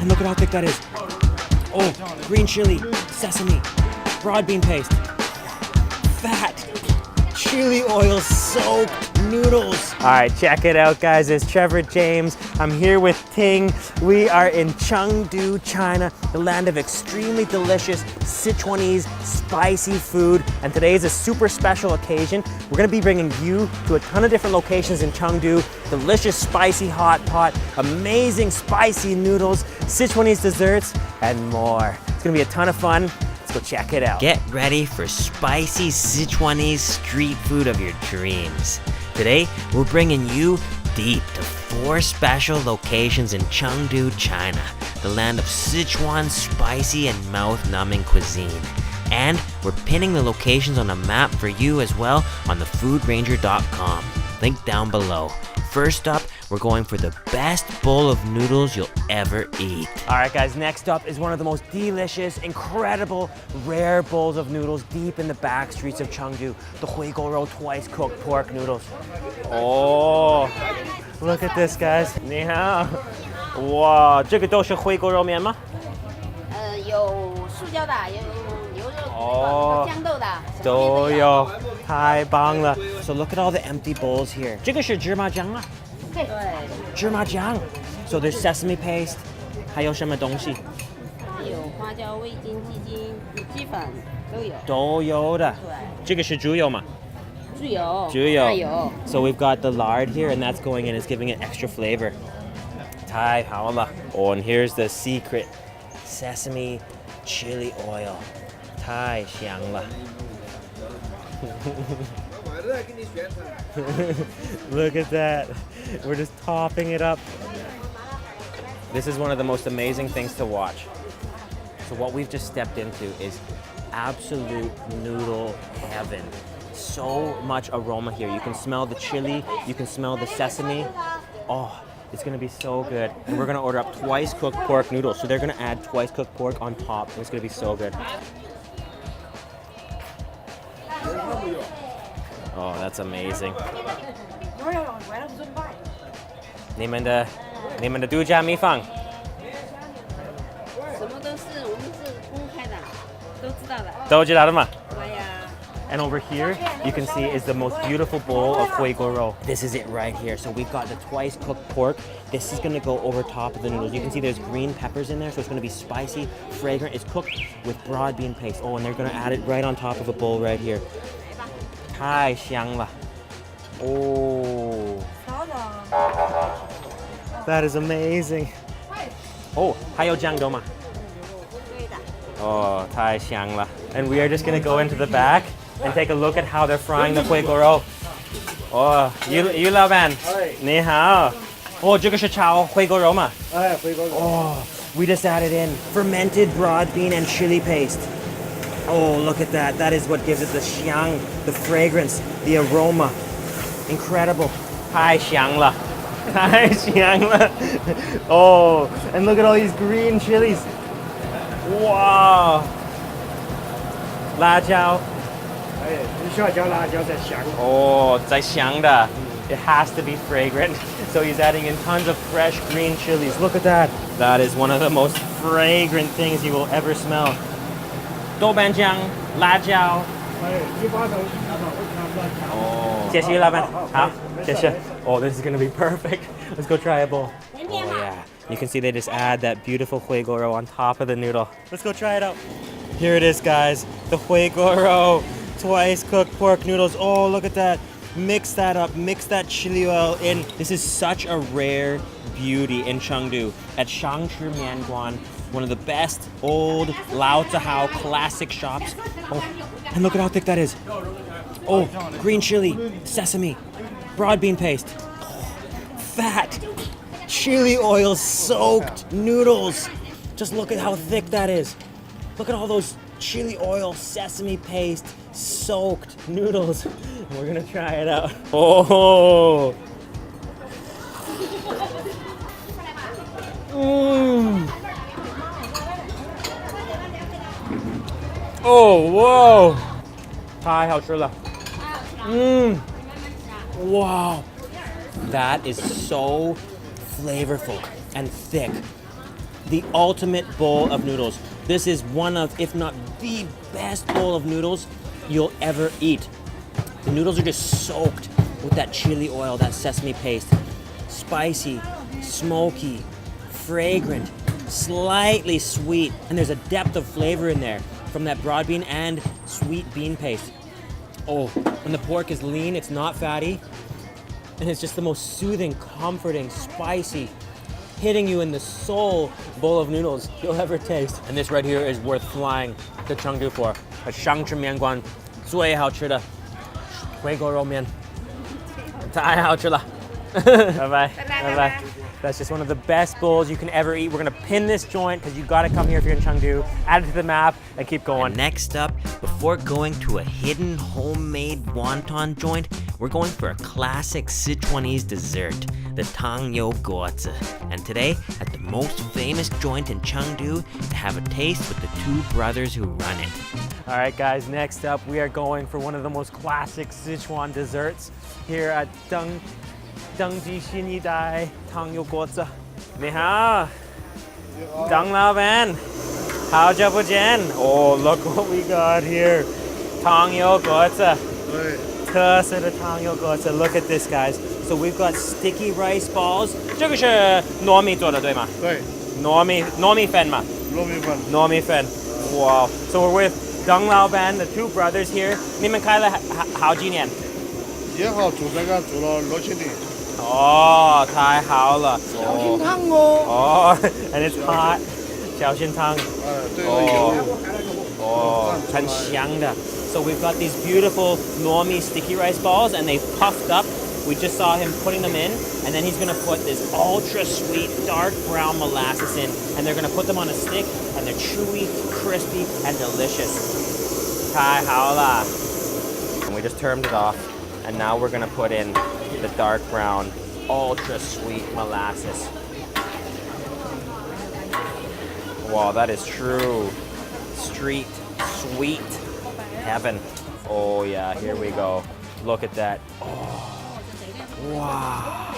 And look at how thick that is. Oh, green chili, sesame, broad bean paste, fat, chili oil soaked noodles. All right, check it out, guys. It's Trevor James. I'm here with Ting. We are in Chengdu, China, the land of extremely delicious Sichuanese spicy food. And today is a super special occasion. We're gonna be bringing you to a ton of different locations in Chengdu. Delicious spicy hot pot, amazing spicy noodles, Sichuanese desserts, and more. It's gonna be a ton of fun. Let's go check it out. Get ready for spicy Sichuanese street food of your dreams. Today, we're bringing you deep to 4 special locations in Chengdu, China, the land of Sichuan spicy and mouth-numbing cuisine. And we're pinning the locations on a map for you as well on thefoodranger.com. Link down below. First up, we're going for the best bowl of noodles you'll ever eat. All right, guys, next up is one of the most delicious, incredible, rare bowls of noodles deep in the back streets of Chengdu, the Huigorou twice-cooked pork noodles. Oh, look at this, guys. 你好，哇，这个都是回锅肉面吗？有塑胶的，有牛肉、有豇豆的，都有，太棒了。So look at all the empty bowls here. 这个是芝麻酱啊？对，芝麻酱。So there's sesame paste. 还有什么东西？有花椒、味精、鸡精、鸡粉都有。都有的。对。这个是猪油吗？猪油。猪油。大油。So we've got the lard here, and that's going in. It's giving it extra flavor. 太好了。Oh, and here's the secret sesame chili oil. 太香了。Look at that. We're just topping it up. This is one of the most amazing things to watch. So what we've just stepped into is absolute noodle heaven. So much aroma here. You can smell the chili, you can smell the sesame. Oh, it's gonna be so good. And we're gonna order up twice cooked pork noodles. So they're gonna add twice cooked pork on top. It's gonna be so good. Oh, that's amazing. 你们的独家秘方。什么都是我们是公开的，都知道的。都知道的吗？对呀。And over here, you can see is the most beautiful bowl of huigorou. This is it right here. So we've got the twice cooked pork. This is gonna go over top of the noodles. You can see there's green peppers in there, so it's gonna be spicy, fragrant. It's cooked with broad bean paste. Oh, and they're gonna add it right on top of a bowl right here. 太香了. Oh. That is amazing. Oh, 还有酱油吗？对的。Oh, 太香了. And we are just gonna go into the back and take a look at how they're frying the huigorou. Oh, 于老板，你好。哦，这个是炒huigorou吗？huigorou. Oh, we just added in fermented broad bean and chili paste. Oh, look at that. That is what gives it the xiang, the fragrance, the aroma. Incredible. 太香了. 太香了. Oh, and look at all these green chilies. Wow. 辣椒. 你需要加辣椒才香。 Oh, 才香的. It has to be fragrant. So he's adding in tons of fresh green chilies. Look at that. That is one of the most fragrant things you will ever smell. 豆瓣酱, 辣椒. Oh. 谢谢老板. 好, 谢谢. Oh, this is gonna be perfect. Let's go try a bowl. Oh yeah. You can see they just add that beautiful huigorou on top of the noodle. Let's go try it out. Here it is, guys. The huigorou twice cooked pork noodles. Oh, look at that. Mix that up. Mix that chili oil in. This is such a rare beauty in Chengdu at Shangchi Mianguan. One of the best old Lao Zahao classic shops. Oh, and look at how thick that is. Oh, green chili, sesame, broad bean paste, fat, chili oil soaked noodles. Just look at how thick that is. Look at all those chili oil, sesame paste, soaked noodles. We're gonna try it out. Oh. Mmm. Oh, whoa. 太好吃了. Wow. That is so flavorful and thick. the ultimate bowl of noodles. This is one of, if not the best bowl of noodles you'll ever eat. The noodles are just soaked with that chili oil, that sesame paste. Spicy, smoky, fragrant, slightly sweet, and there's a depth of flavor in there from that broad bean and sweet bean paste. Oh, and the pork is lean, it's not fatty, and it's just the most soothing, comforting, spicy, hitting you in the soul bowl of noodles you'll ever taste. And this right here is worth flying to Chengdu for. 想吃面馆最好吃的回锅肉面，太好吃了。Bye bye. Bye bye. That's just one of the best bowls you can ever eat. We're gonna pin this joint because you gotta come here if you're in Chengdu, add it to the map, and keep going. And next up, before going to a hidden homemade wonton joint, we're going for a classic Sichuanese dessert, the Tangyou Guozi. And today, at the most famous joint in Chengdu, to have a taste with the two brothers who run it. All right, guys, next up, we are going for one of the most classic Sichuan desserts here at Dengji Xinidai Tangyou Guozi. 你好 Deng Lao Ban. 好久不见 Oh, look what we got here. Tangyou Guozi. 特色的Tangyou Guozi. Look at this, guys. So we've got sticky rice balls. 这个是糯米做的，对吗？对。糯米粉嘛。糯米粉。Wow. So we're with Deng Lao Ban, the two brothers here. 你们开了好几年？也好，做这个做了6000年。哦，太好了！小心烫哦！哦 ，and it's hot， 小心烫。哦，很香的。So we've got these beautiful normie sticky rice balls, and they've puffed up. We just saw him putting them in, and then he's gonna put this ultra sweet dark brown molasses in, and they're gonna put them on a stick, and they're chewy, crispy, and delicious. 太好了！ And we just turned it off, and now we're gonna put in the dark brown, ultra sweet molasses. Wow, that is true street sweet heaven. Oh yeah, here we go. Look at that. Oh, wow.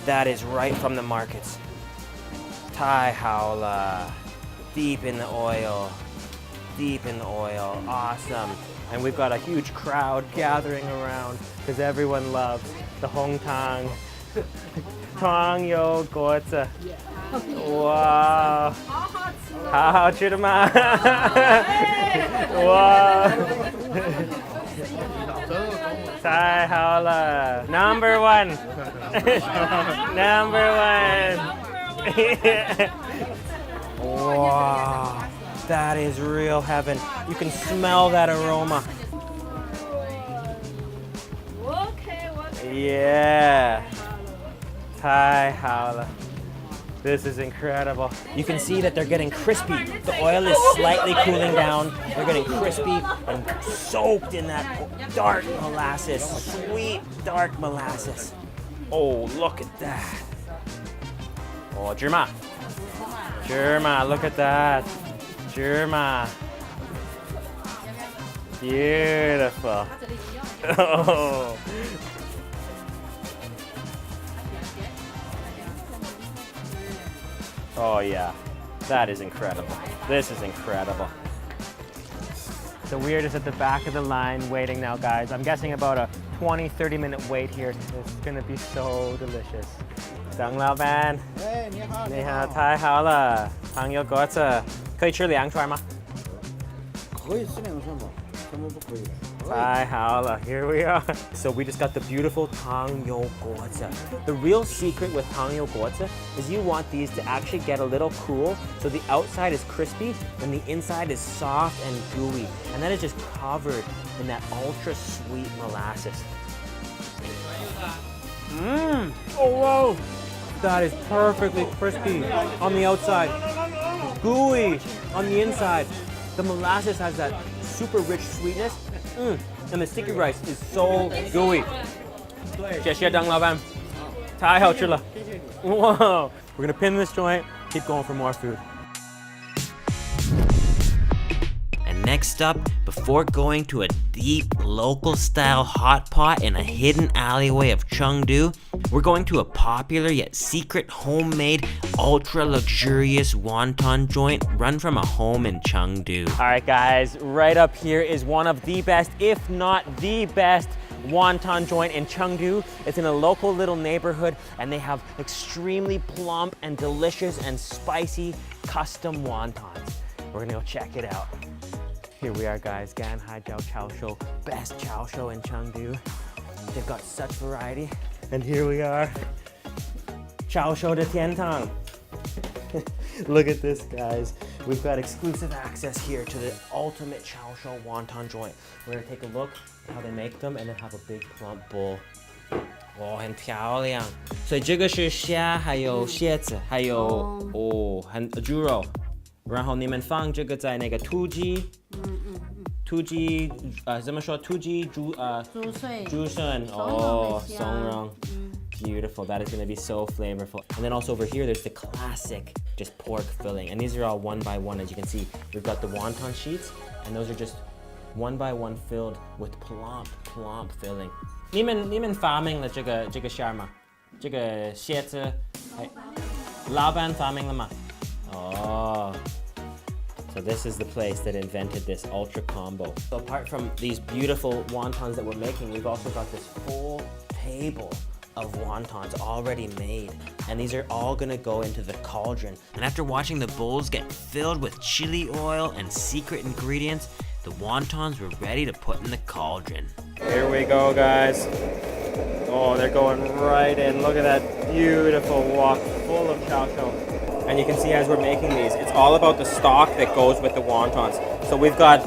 That is right from the markets. Tai Haola. Deep in the oil. Deep in the oil. Awesome. And we've got a huge crowd gathering around because everyone loves the Hong Tang Tangyou Guozi. Wow. 好好吃的吗？哇！太好了 ，Number one， Number one。哇！ That is real heaven. You can smell that aroma. Yeah. 太好了. This is incredible. You can see that they're getting crispy. The oil is slightly cooling down. They're getting crispy and soaked in that dark molasses, sweet dark molasses. Oh, look at that. Oh, Jerma. Look at that. Jerma. Beautiful. Oh. Oh yeah, that is incredible. This is incredible. So we're just at the back of the line waiting now, guys. I'm guessing about a 20-30 minute wait here. It's gonna be so delicious. Deng Lao Ban. 你好，太好了，糖油果子，可以吃2串吗？可以吃2串吧，怎么不可以？ Here we are. So we just got the beautiful Tangyou Guozi. The real secret with Tangyou Guozi is you want these to actually get a little cool, so the outside is crispy and the inside is soft and gooey, and that is just covered in that ultra sweet molasses. Mmm. Oh wow. That is perfectly crispy on the outside, gooey on the inside. The molasses has that super rich sweetness. And the sticky rice is so gooey. 谢谢Deng Lao Ban. 太好吃了. Whoa. We're gonna pin this joint, keep going for more food. And next up, before going to a deep local style hot pot in a hidden alleyway of Chengdu, We're going to a popular yet secret homemade, ultra luxurious wonton joint run from a home in Chengdu. All right guys, right up here is one of the best, if not the best, wonton joint in Chengdu. It's in a local little neighborhood and they have extremely plump and delicious and spicy custom wontons. We're gonna go check it out. Here we are guys, Gan Hai Jiao Chow Show, best chow show in Chengdu. They've got such variety. And here we are, Chow Show de Tiantang. Look at this guys. We've got exclusive access here to the ultimate Chow Show wonton joint. We're gonna take a look at how they make them and then have a big plump bowl. 哦，很漂亮。所以这个是虾，还有蝎子，还有猪肉。然后你们放这个在那个突击怎么说？突击猪肾哦，松茸。Beautiful, that is gonna be so flavorful. And then also over here, there's the classic, just pork filling. And these are all one by one, as you can see. We've got the wonton sheets, and those are just one by one filled with plump filling. 你们发明了这个馅吗？这个蝎子，老板发明了吗？哦。So this is the place that invented this ultra combo. So apart from these beautiful wontons that we're making, we've also got this full table of wontons already made. And these are all gonna go into the cauldron. And after watching the bowls get filled with chili oil and secret ingredients, the wontons were ready to put in the cauldron. Here we go, guys. Oh, they're going right in. Look at that beautiful wok full of chow chow. And you can see as we're making these, it's all about the stock that goes with the wontons. So we've got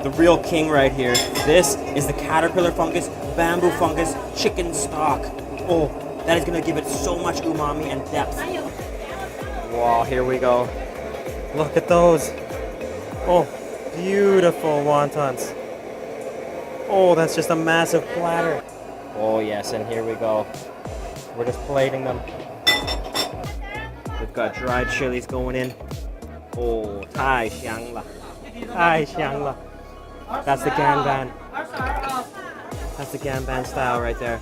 the real king right here. This is the caterpillar fungus, bamboo fungus, chicken stock. Oh, that is gonna give it so much umami and depth. Wow, here we go. Look at those. Oh, beautiful wontons. Oh, that's just a massive platter. Oh yes, and here we go. We're just plating them. We've got dried chilies going in. Oh, 太香了，太香了. That's the ganban. That's the ganban style right there.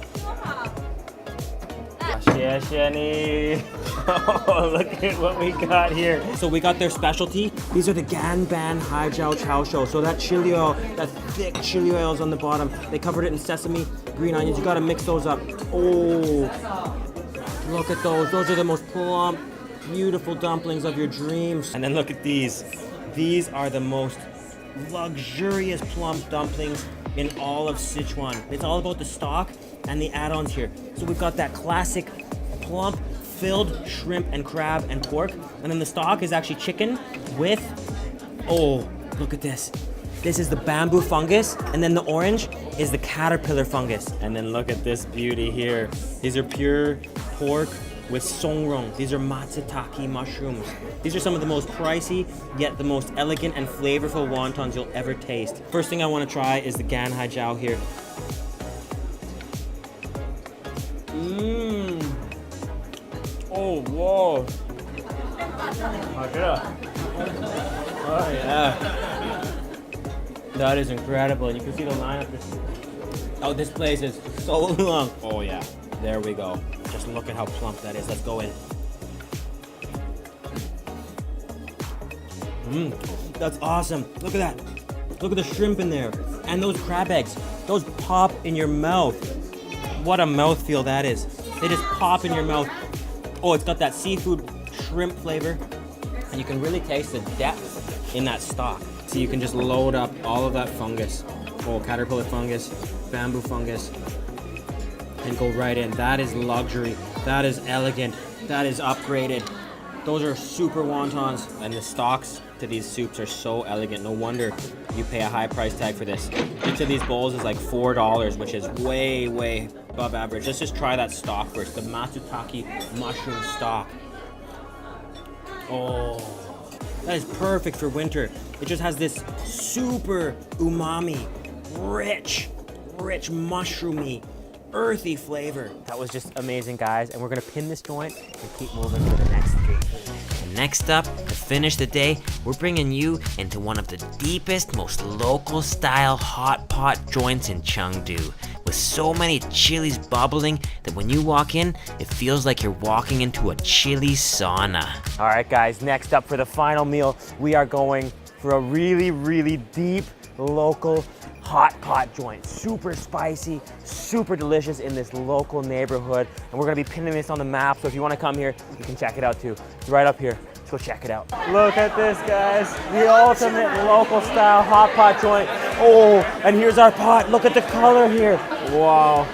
谢谢你. Oh, look at what we got here. So we got their specialty. These are the ganban haijiao chow show. So that chili oil, that thick chili oil is on the bottom. They covered it in sesame, green onions. You gotta mix those up. Oh, look at those. Those are the most plump, beautiful dumplings of your dreams. And then look at these. These are the most luxurious plump dumplings in all of Sichuan. It's all about the stock and the add-ons here. So we've got that classic plump filled shrimp and crab and pork, and then the stock is actually chicken with, oh, look at this. This is the bamboo fungus, and then the orange is the caterpillar fungus. And then look at this beauty here. These are pure pork with songrong. These are matsutake mushrooms. These are some of the most pricey, yet the most elegant and flavorful wontons you'll ever taste. First thing I want to try is the gan hai jiao here. Oh, whoa. Oh, yeah. That is incredible. And you can see the lineup. Oh, this place is so long. Oh, yeah. There we go. Just look at how plump that is. Let's go in. That's awesome. Look at that. Look at the shrimp in there. And those crab eggs. Those pop in your mouth. What a mouthfeel that is. They just pop in your mouth. Oh, it's got that seafood shrimp flavor. And you can really taste the depth in that stock. So you can just load up all of that fungus. Oh, caterpillar fungus, bamboo fungus, and go right in. That is luxury. That is elegant. That is upgraded. Those are super wontons. And the stocks to these soups are so elegant. No wonder you pay a high price tag for this. Each of these bowls is like $4, which is way, way above average. Let's just try that stock first. The matsutake mushroom stock. Oh, that is perfect for winter. It just has this super umami, rich, mushroomy, earthy flavor. That was just amazing, guys. And we're gonna pin this joint and keep moving to the next three. next up, to finish the day, we're bringing you into one of the deepest, most local style hot pot joints in Chengdu, with so many chilies bubbling that when you walk in, it feels like you're walking into a chili sauna. All right, guys, next up for the final meal, we are going for a really, really deep, local hot pot joint. Super spicy, super delicious in this local neighborhood. And we're gonna be pinning this on the map, so if you wanna come here, you can check it out too. It's right up here. Let's go check it out. Look at this, guys. The ultimate local style hot pot joint. Oh, and here's our pot. Look at the color here. Wow.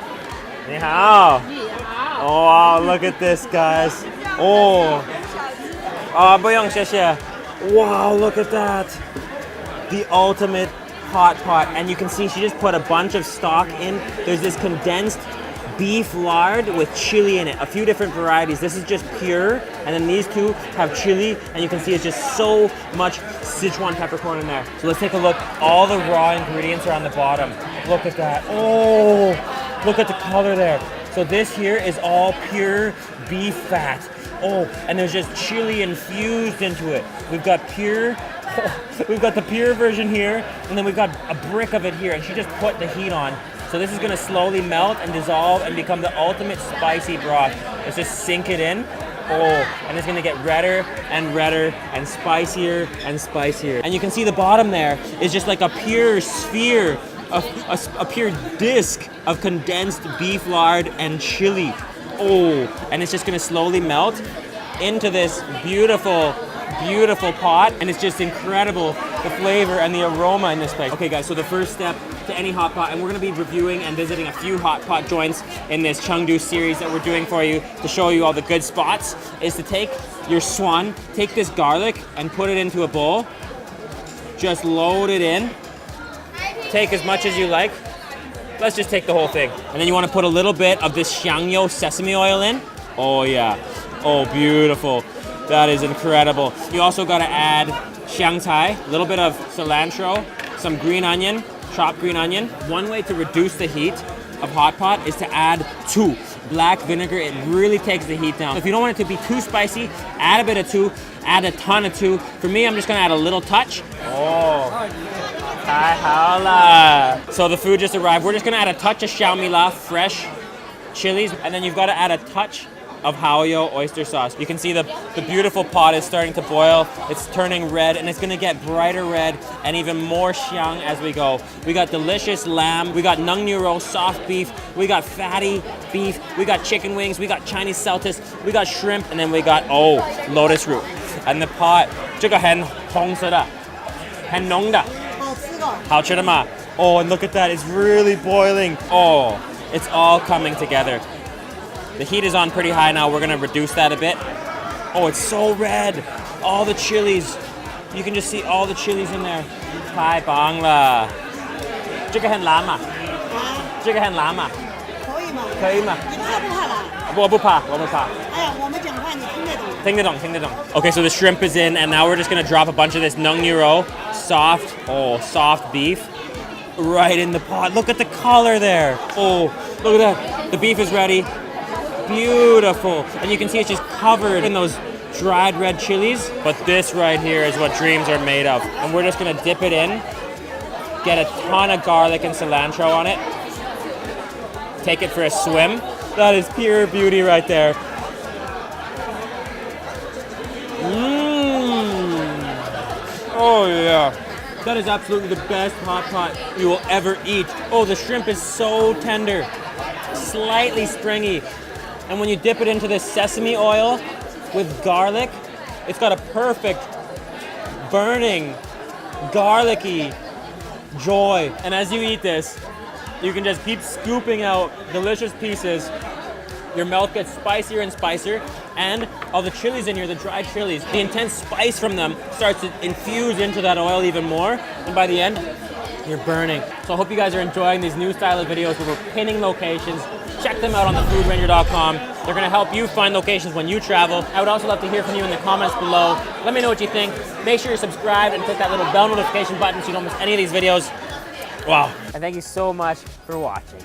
Ni hao. Oh, wow, look at this, guys. Oh. Bu yong, xie xie. Wow, look at that. The ultimate hot pot, and you can see she just put a bunch of stock in. There's this condensed beef lard with chili in it, a few different varieties. This is just pure, and then these two have chili, and you can see it's just so much Sichuan peppercorn in there. So let's take a look. All the raw ingredients are on the bottom. Look at that. Oh, look at the color there. So this here is all pure beef fat. Oh, and there's just chili infused into it. We've got pure. We've got the pure version here, and then we've got a brick of it here, and she just put the heat on. So this is gonna slowly melt and dissolve and become the ultimate spicy broth. Let's just sink it in. Oh, and it's gonna get redder and redder and spicier and spicier. And you can see the bottom there is just like a pure sphere, a pure disc of condensed beef lard and chili. Oh, and it's just gonna slowly melt into this beautiful pot, and it's just incredible, the flavor and the aroma in this place. Okay guys, so the first step to any hot pot, and we're gonna be reviewing and visiting a few hot pot joints in this Chengdu series that we're doing for you to show you all the good spots, is to take your SICHUAN, take this garlic and put it into a bowl, just load it in, take as much as you like. Let's just take the whole thing. And then you wanna put a little bit of this Chengdu sesame oil in. Oh yeah, oh beautiful. That is incredible. You also gotta add xiangcai, a little bit of cilantro, some green onion, chopped green onion. One way to reduce the heat of hot pot is to add tu, black vinegar. It really takes the heat down. If you don't want it to be too spicy, add a bit of tu, add a ton of tu. For me, I'm just gonna add a little touch. Oh, so the food just arrived. We're just gonna add a touch of xiaomila, fresh chilies, and then you've gotta add a touch of haoyo oyster sauce. You can see the beautiful pot is starting to boil. It's turning red, and it's gonna get brighter red and even more xiang as we go. We got delicious lamb, we got nungniuro, soft beef, we got fatty beef, we got chicken wings, we got Chinese saltis, we got shrimp, and then we got, oh, lotus root. And the pot, 这个很红色的，很浓的，好吃的吗? Oh, and look at that, it's really boiling. Oh, it's all coming together. The heat is on pretty high now. We're gonna reduce that a bit. Oh, it's so red. All the chilies. You can just see all the chilies in there. 太棒了。这个很辣吗？这个很辣吗？可以吗？可以吗？你怕不怕辣？我不怕，我不怕。哎呀，我们讲话你听得懂。听得懂，听得懂。Okay, so the shrimp is in, and now we're just gonna drop a bunch of this nungniuro, soft beef, right in the pot. Look at the color there. Oh, look at that. The beef is ready. Beautiful. And you can see it's just covered in those dried red chilies. But this right here is what dreams are made of. And we're just gonna dip it in, get a ton of garlic and cilantro on it, take it for a swim. That is pure beauty right there. Oh yeah. That is absolutely the best hot pot you will ever eat. Oh, the shrimp is so tender, slightly springy. And when you dip it into this sesame oil with garlic, it's got a perfect burning, garlicky joy. And as you eat this, you can just keep scooping out delicious pieces. Your mouth gets spicier and spicier, and all the chilies in here, the dried chilies, the intense spice from them starts to infuse into that oil even more, and by the end, you're burning. So I hope you guys are enjoying these new style of videos where we're pinning locations. Check them out on thefoodranger.com. They're gonna help you find locations when you travel. I would also love to hear from you in the comments below. Let me know what you think. Make sure you're subscribed and click that little bell notification button so you don't miss any of these videos. Wow. And thank you so much for watching.